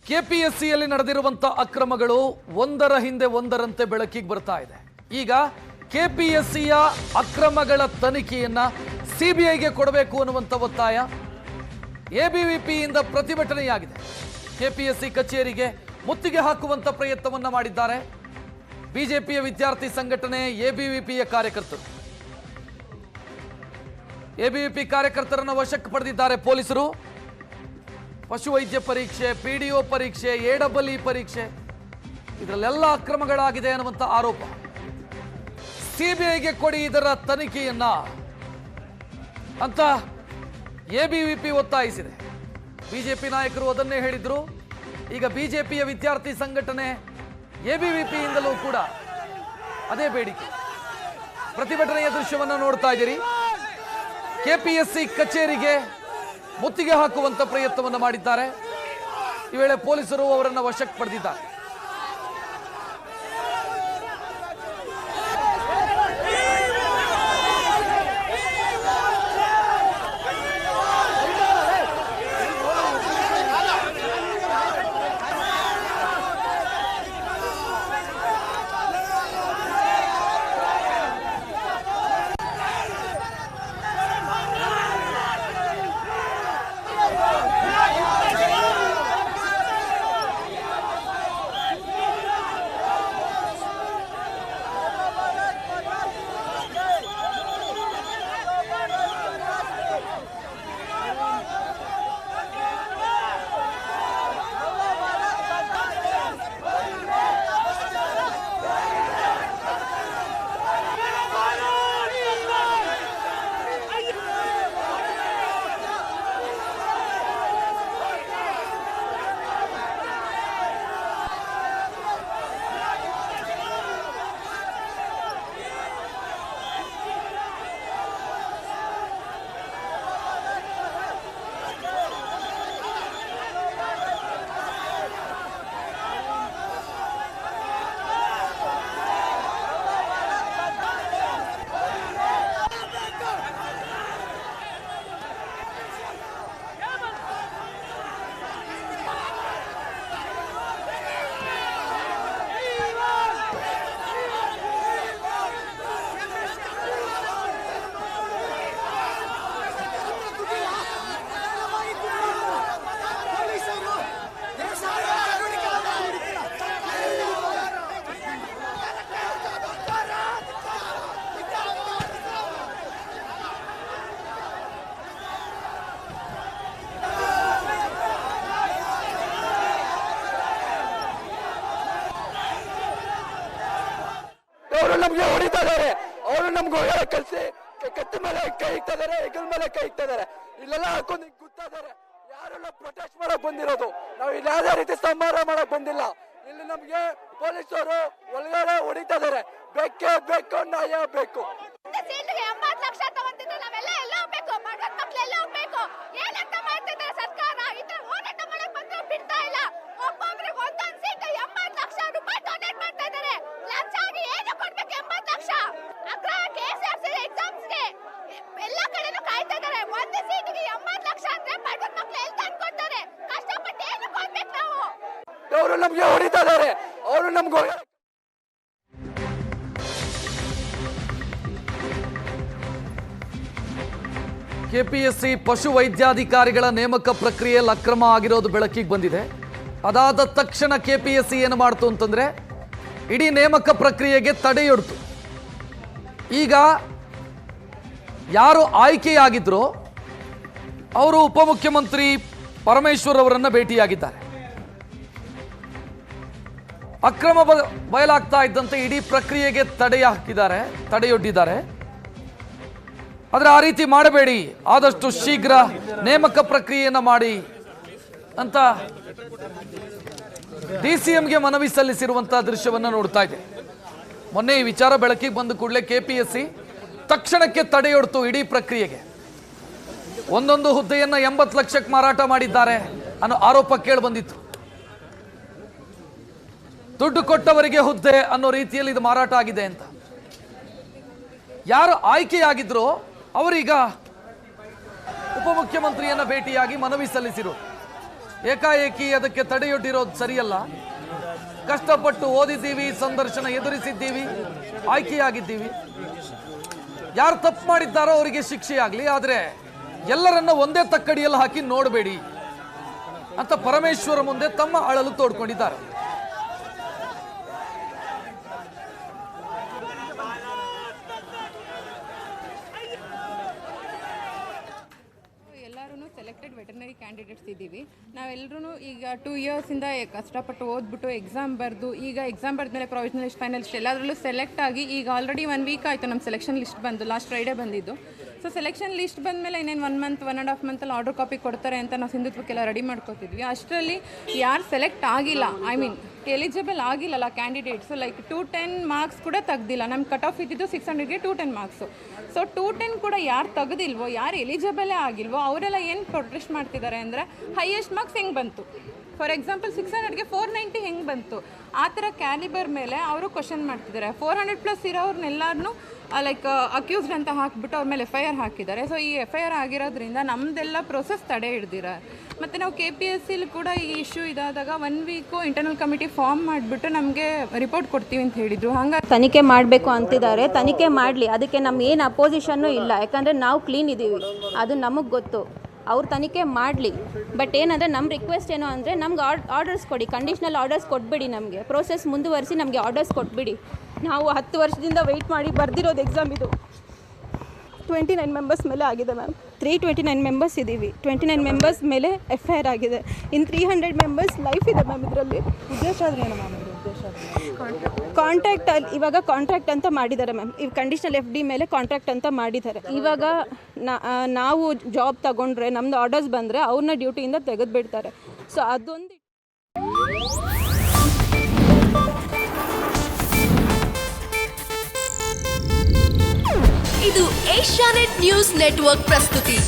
ಕೆಪಿಎಸ್ಸಿಯಲ್ಲಿ ನಡೆದಿರುವಂತಹ ಅಕ್ರಮಗಳು ಒಂದರ ಹಿಂದೆ ಒಂದರಂತೆ ಬೆಳಕಿಗೆ ಬರ್ತಾ ಇದೆ. ಈಗ ಕೆಪಿಎಸ್ಸಿಯ ಅಕ್ರಮಗಳ ತನಿಖೆಯನ್ನ ಸಿಬಿಐಗೆ ಕೊಡಬೇಕು ಅನ್ನುವಂಥ ಒತ್ತಾಯ ಎಬಿವಿಪಿಯಿಂದ ಪ್ರತಿಭಟನೆಯಾಗಿದೆ. ಕೆಪಿಎಸ್ಸಿ ಕಚೇರಿಗೆ ಮುತ್ತಿಗೆ ಹಾಕುವಂತ ಪ್ರಯತ್ನವನ್ನ ಮಾಡಿದ್ದಾರೆ ಬಿಜೆಪಿಯ ವಿದ್ಯಾರ್ಥಿ ಸಂಘಟನೆ ಎಬಿವಿಪಿಯ ಕಾರ್ಯಕರ್ತರು. ಎಬಿವಿಪಿ ಕಾರ್ಯಕರ್ತರನ್ನು ವಶಕ್ಕೆ ಪಡೆದಿದ್ದಾರೆ ಪೊಲೀಸರು. ಪಶುವೈದ್ಯ ಪರೀಕ್ಷೆ, ಪಿಡಿಒ ಪರೀಕ್ಷೆ, ಎಡಬ್ಲ್ಇ ಪರೀಕ್ಷೆ, ಇದರಲ್ಲೆಲ್ಲ ಅಕ್ರಮಗಳಾಗಿದೆ ಅನ್ನುವಂಥ ಆರೋಪ. ಸಿಬಿಐಗೆ ಕೊಡಿ ಇದರ ತನಿಖೆಯನ್ನ ಅಂತ ಎಬಿವಿಪಿ ಒತ್ತಾಯಿಸಿದೆ. ಬಿಜೆಪಿ ನಾಯಕರು ಅದನ್ನೇ ಹೇಳಿದ್ರು. ಈಗ ಬಿಜೆಪಿಯ ವಿದ್ಯಾರ್ಥಿ ಸಂಘಟನೆ ಎಬಿವಿಪಿಯಿಂದಲೂ ಕೂಡ ಅದೇ ಬೇಡಿಕೆ. ಪ್ರತಿಭಟನೆಯ ದೃಶ್ಯವನ್ನು ನೋಡ್ತಾ ಇದ್ದೀರಿ. ಕೆಪಿಎಸ್ಸಿ ಕಚೇರಿಗೆ ಮುತ್ತಿಗೆ ಹಾಕುವಂತ ಪ್ರಯತ್ನವನ್ನು ಮಾಡಿದ್ದಾರೆ. ಈ ವೇಳೆ ಪೊಲೀಸರು ಅವರನ್ನು ವಶಕ್ಕೆ ಪಡೆದಿದ್ದಾರೆ. ನಮ್ಗೆ ಹೊಡಿತಾ ಇದಾರೆ. ಅವರು ನಮ್ಗೆ ಹೋಗಲ್ಲ ಕಲ್ಸಿ ಕತ್ತಿ ಮೇಲೆ ಕೈ ಇಕ್ತಾ ಇದಾರೆ, ಹೆಗಲ್ ಮೇಲೆ ಕೈ ಇಕ್ತಾ ಇದಾರೆ. ಇಲ್ಲೆಲ್ಲ ಹಾಕೊಂಡು ಗುತ್ತಾ ಇದಾರೆ. ಯಾರೆಲ್ಲ ಪ್ರೊಟೆಸ್ಟ್ ಮಾಡಕ್ ಬಂದಿರೋದು, ನಾವು ಇಲ್ಲಿ ಯಾವುದೇ ರೀತಿ ಸಂಹಾರ ಮಾಡಕ್ ಬಂದಿಲ್ಲ. ಇಲ್ಲಿ ನಮ್ಗೆ ಪೊಲೀಸರು ಒಳಗಡೆ ಹೊಡಿತಾ ಇದಾರೆ. ಬೇಕೇ ಬೇಕು, ನ್ಯಾಯ ಬೇಕು. ಅವರು ನಮ್ಗೆ ಹೊಡಿತಾ ಇದಾರೆ. ಅವರು ನಮ್ಗೆ ಕೆಪಿಎಸ್ಸಿ ಪಶು ವೈದ್ಯಾಧಿಕಾರಿಗಳ ನೇಮಕ ಪ್ರಕ್ರಿಯೆಯಲ್ಲಿ ಅಕ್ರಮ ಆಗಿರೋದು ಬೆಳಕಿಗೆ ಬಂದಿದೆ. ಅದಾದ ತಕ್ಷಣ ಕೆಪಿಎಸ್ಸಿ ಏನು ಮಾಡ್ತು ಅಂತಂದ್ರೆ ಇಡೀ ನೇಮಕ ಪ್ರಕ್ರಿಯೆಗೆ ತಡೆಯೊಡ್ತು. ಈಗ ಯಾರು ಆಯ್ಕೆಯಾಗಿದ್ರು ಅವರು ಉಪಮುಖ್ಯಮಂತ್ರಿ ಪರಮೇಶ್ವರ್ ಅವರನ್ನ ಭೇಟಿಯಾಗಿದ್ದಾರೆ. ಅಕ್ರಮ ಬಯಲಾಗ್ತಾ ಇದ್ದಂತೆ ಇಡೀ ಪ್ರಕ್ರಿಯೆಗೆ ತಡೆಯೊಡ್ಡಿದ್ದಾರೆ. ಆದರೆ ಆ ರೀತಿ ಮಾಡಬೇಡಿ, ಆದಷ್ಟು ಶೀಘ್ರ ನೇಮಕ ಪ್ರಕ್ರಿಯೆಯನ್ನು ಮಾಡಿ ಅಂತ ಡಿಸಿಎಂಗೆ ಮನವಿ ಸಲ್ಲಿಸಿರುವಂತಹ ದೃಶ್ಯವನ್ನು ನೋಡ್ತಾ ಇದೆ. ಮೊನ್ನೆ ಈ ವಿಚಾರ ಬೆಳಕಿಗೆ ಬಂದ ಕೂಡಲೇ ಕೆಪಿಎಸ್ಸಿ ತಕ್ಷಣಕ್ಕೆ ತಡೆಯೊಡ್ತು ಇಡೀ ಪ್ರಕ್ರಿಯೆಗೆ. ಒಂದೊಂದು ಹುದ್ದೆಯನ್ನ 80 ಲಕ್ಷಕ್ಕೆ ಮಾರಾಟ ಮಾಡಿದ್ದಾರೆ ಅನ್ನೋ ಆರೋಪ ಕೇಳಿ ಬಂದಿತ್ತು. ದುಡ್ಡು ಕೊಟ್ಟವರಿಗೆ ಹುದ್ದೆ ಅನ್ನೋ ರೀತಿಯಲ್ಲಿ ಇದು ಮಾರಾಟ ಆಗಿದೆ ಅಂತ. ಯಾರು ಆಯ್ಕೆಯಾಗಿದ್ರು ಅವರೀಗ ಉಪಮುಖ್ಯಮಂತ್ರಿಯನ್ನ ಭೇಟಿಯಾಗಿ ಮನವಿ ಸಲ್ಲಿಸಿರು. ಏಕಾಏಕಿ ಅದಕ್ಕೆ ತಡೆಯೊಡ್ಡಿರೋದು ಸರಿಯಲ್ಲ. ಕಷ್ಟಪಟ್ಟು ಓದಿದ್ದೀವಿ, ಸಂದರ್ಶನ ಎದುರಿಸಿದ್ದೀವಿ, ಆಯ್ಕೆಯಾಗಿದ್ದೀವಿ. ಯಾರು ತಪ್ಪು ಮಾಡಿದ್ದಾರೋ ಅವರಿಗೆ ಶಿಕ್ಷೆಯಾಗಲಿ, ಆದರೆ ಎಲ್ಲರನ್ನ ಒಂದೇ ತಕ್ಕಡಿಯಲ್ಲಿ ಹಾಕಿ ನೋಡಬೇಡಿ ಅಂತ ಪರಮೇಶ್ವರ ಮುಂದೆ ತಮ್ಮ ಅಳಲು ತೋಡ್ಕೊಂಡಿದ್ದಾರೆ. ಸೆಲೆಕ್ಟೆಡ್ ವೆಟರ್ನರಿ ಕ್ಯಾಂಡಿಡೇಟ್ಸ್ ಇದ್ದೀವಿ. ನಾವೆಲ್ಲರೂ ಈಗ 2 ಇಯರ್ಸಿಂದ ಕಷ್ಟಪಟ್ಟು ಓದ್ಬಿಟ್ಟು ಎಕ್ಸಾಮ್ ಬರೆದು, ಈಗ ಎಕ್ಸಾಮ್ ಬರೆದ್ಮೇಲೆ ಪ್ರೊವಿಷನಲ್ ಲಿಸ್ಟ್, ಫೈನಲ್ ಲಿಸ್ಟ್ ಎಲ್ಲದರಲ್ಲೂ ಸೆಲೆಕ್ಟ್ ಆಗಿ ಈಗ ಆಲ್ರೆಡಿ 1 ವೀಕ್ ಆಯಿತು ನಮ್ಮ ಸೆಲೆಕ್ಷನ್ ಲಿಸ್ಟ್ ಬಂದು. ಲಾಸ್ಟ್ ಫ್ರೈಡೇ ಬಂದಿದ್ದು. ಸೊ ಸೆಲೆಕ್ಷನ್ ಲಿಸ್ಟ್ ಬಂದಮೇಲೆ ಇನ್ನೇನು 1 ಮಂತ್ 1.5 ಮಂತಲ್ಲಿ ಆರ್ಡರ್ ಕಾಪಿ ಕೊಡ್ತಾರೆ ಅಂತ ನಾವು ಸಿಂಧುತ್ವಕ್ಕೆಲ್ಲ ರೆಡಿ ಮಾಡ್ಕೋತಿದ್ವಿ. ಅಷ್ಟರಲ್ಲಿ ಯಾರು ಸೆಲೆಕ್ಟ್ ಆಗಿಲ್ಲ, ಐ ಮೀನ್ ಎಲಿಜಿಬಲ್ ಆಗಿಲ್ಲಲ್ಲ ಕ್ಯಾಂಡಿಡೇಟ್ಸು, ಲೈಕ್ 210 ಮಾರ್ಕ್ಸ್ ಕೂಡ ತೆಗ್ದಿಲ್ಲ. ನಮ್ಮ ಕಟ್ ಆಫ್ ಇದ್ದಿದ್ದು 600ಗೆ 210 ಮಾರ್ಕ್ಸು. ಸೊ 210 ಕೂಡ ಯಾರು ತೆಗೆದಿಲ್ವೋ, ಯಾರು ಎಲಿಜಿಬಲೇ ಆಗಿಲ್ವೋ ಅವರೆಲ್ಲ ಏನು ಪ್ರೊಟೆಸ್ಟ್ ಮಾಡ್ತಿದ್ದಾರೆ ಅಂದರೆ, ಹೈಯೆಸ್ಟ್ ಮಾರ್ಕ್ಸ್ ಹೆಂಗೆ ಬಂತು, ಫಾರ್ ಎಕ್ಸಾಂಪಲ್ 600ಗೆ 490 ಹೆಂಗೆ ಬಂತು, ಆ ಥರ ಕ್ಯಾಲಿಬರ್ ಮೇಲೆ ಅವರು ಕ್ವಶನ್ ಮಾಡ್ತಿದ್ದಾರೆ. 400+ ಇರೋರ್ನೆಲ್ಲರನ್ನೂ ಲೈಕ್ ಅಕ್ಯೂಸ್ಡ್ ಅಂತ ಹಾಕಿಬಿಟ್ಟು ಅವ್ರ ಮೇಲೆ FIR ಹಾಕಿದ್ದಾರೆ. ಸೊ ಈ FIR ಆಗಿರೋದ್ರಿಂದ ನಮ್ಮದೆಲ್ಲ ಪ್ರೊಸೆಸ್ ತಡೆ ಹಿಡ್ದಿದ್ದಾರೆ. ಮತ್ತು ನಾವು KPSCಲಿ ಕೂಡ ಈ ಇಶ್ಯೂ ಇದಾದಾಗ 1 ವೀಕು ಇಂಟರ್ನಲ್ ಕಮಿಟಿ ಫಾರ್ಮ್ ಮಾಡಿಬಿಟ್ಟು ನಮಗೆ ರಿಪೋರ್ಟ್ ಕೊಡ್ತೀವಿ ಅಂತ ಹೇಳಿದರು. ಹಂಗಾಗಿ ತನಿಖೆ ಮಾಡಬೇಕು ಅಂತಿದ್ದಾರೆ. ತನಿಖೆ ಮಾಡಲಿ, ಅದಕ್ಕೆ ನಮ್ಮ ಏನು ಅಪೋಸಿಷನ್ನು ಇಲ್ಲ. ಯಾಕಂದರೆ ನಾವು ಕ್ಲೀನ್ ಇದ್ದೀವಿ, ಅದು ನಮಗೆ ಗೊತ್ತು. ಅವ್ರು ತನಿಖೆ ಮಾಡಲಿ. ಬಟ್ ಏನಂದರೆ ನಮ್ಮ ರಿಕ್ವೆಸ್ಟ್ ಏನು ಅಂದರೆ, ನಮ್ಗೆ ಆರ್ಡರ್ಸ್ ಕೊಡಿ, ಕಂಡೀಷ್ನಲ್ ಆರ್ಡರ್ಸ್ ಕೊಟ್ಬಿಡಿ, ನಮಗೆ ಪ್ರೋಸೆಸ್ ಮುಂದುವರಿಸಿ ನಮಗೆ ಆರ್ಡರ್ಸ್ ಕೊಟ್ಬಿಡಿ. ನಾವು 10 ವರ್ಷದಿಂದ ವೆಯ್ಟ್ ಮಾಡಿ ಬರೆದಿರೋದು ಎಕ್ಸಾಮ್ ಇದು. 29 ಮೆಂಬರ್ಸ್ ಮೇಲೆ ಆಗಿದೆ ಮ್ಯಾಮ್. 329 ಮೆಂಬರ್ಸ್ ಇದ್ದೀವಿ. 29 ಮೆಂಬರ್ಸ್ ಮೇಲೆ FIR ಆಗಿದೆ. ಇನ್ನು 300 ಮೆಂಬರ್ಸ್ ಲೈಫ್ ಇದೆ ಮ್ಯಾಮ್. ಇದರಲ್ಲಿ ಉದ್ದೇಶ ಆದರೆ ಏನು ಮ್ಯಾಮ್? ಕಾಂಟ್ರಾಕ್ಟ್ ಅಲ್ಲಿ ಇವಾಗ ಕಾಂಟ್ರಾಕ್ಟ್ ಅಂತ ಮಾಡಿದ್ದಾರೆ ಮ್ಯಾಮ್. ಈಗ ಕಂಡೀಷನಲ್ FD ಮೇಲೆ ಕಾಂಟ್ರಾಕ್ಟ್ ಅಂತ ಮಾಡಿದ್ದಾರೆ. ಇವಾಗ ನಾವು ಜಾಬ್ ತಗೊಂಡ್ರೆ, ನಮ್ಮದು ಆರ್ಡರ್ಸ್ ಬಂದರೆ ಅವ್ರನ್ನ ಡ್ಯೂಟಿಯಿಂದ ತೆಗೆದುಬಿಡ್ತಾರೆ. ಸೊ ಅದೊಂದು ಇದು ಏಷ್ಯಾನೆಟ್ ನ್ಯೂಸ್ ನೆಟ್ವರ್ಕ್ ಪ್ರಸ್ತುತಿ.